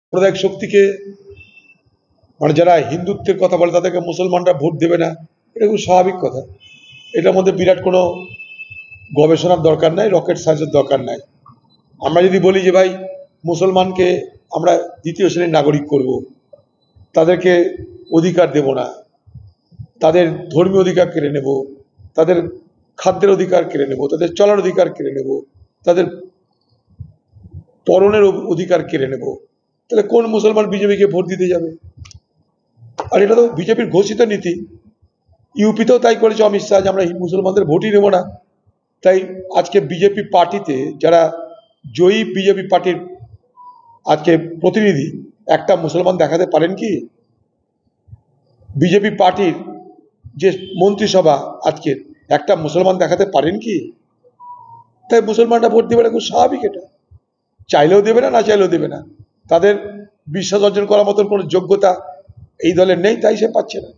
সাম্প্রদায়িক শক্তিকে মানে যারা হিন্দুত্বের কথা বলে তাদেরকে মুসলমানরা ভোট দেবে না, এটা খুব স্বাভাবিক কথা। এটার মধ্যে বিরাট কোনো গবেষণার দরকার নাই, রকেট সায়েন্সের দরকার নাই। আমরা যদি বলি যে ভাই মুসলমানকে আমরা দ্বিতীয় শ্রেণীর নাগরিক করব, তাদেরকে অধিকার দেব না, তাদের ধর্মীয় অধিকার কেড়ে নেব, তাদের খাদ্যের অধিকার কেড়ে নেব, তাদের চলার অধিকার কেড়ে নেব, তাদের পরনের অধিকার কেড়ে নেব, তাহলে কোন মুসলমান বিজেপিকে ভোট দিতে যাবে? আর এটা তো বিজেপির ঘোষিত নীতি। ইউপিতেও তাই করেছে অমিত শাহ যে আমরা মুসলমানদের ভোটই নেব না। তাই আজকে বিজেপি পার্টিতে যারা জয়ী বিজেপি পার্টির আজকে প্রতিনিধি, একটা মুসলমান দেখাতে পারেন কি? বিজেপি পার্টির যে মন্ত্রিসভা আজকে একটা মুসলমান দেখাতে পারেন কি? তাই মুসলমানরা ভোট দেবে না, খুব স্বাভাবিক। এটা চাইলেও দেবে না, না চাইলেও দেবে না। তাদের বিশ্বাস অর্জন করার মতন কোনো যোগ্যতা এই দলের নেই, তাই সে পাচ্ছে না।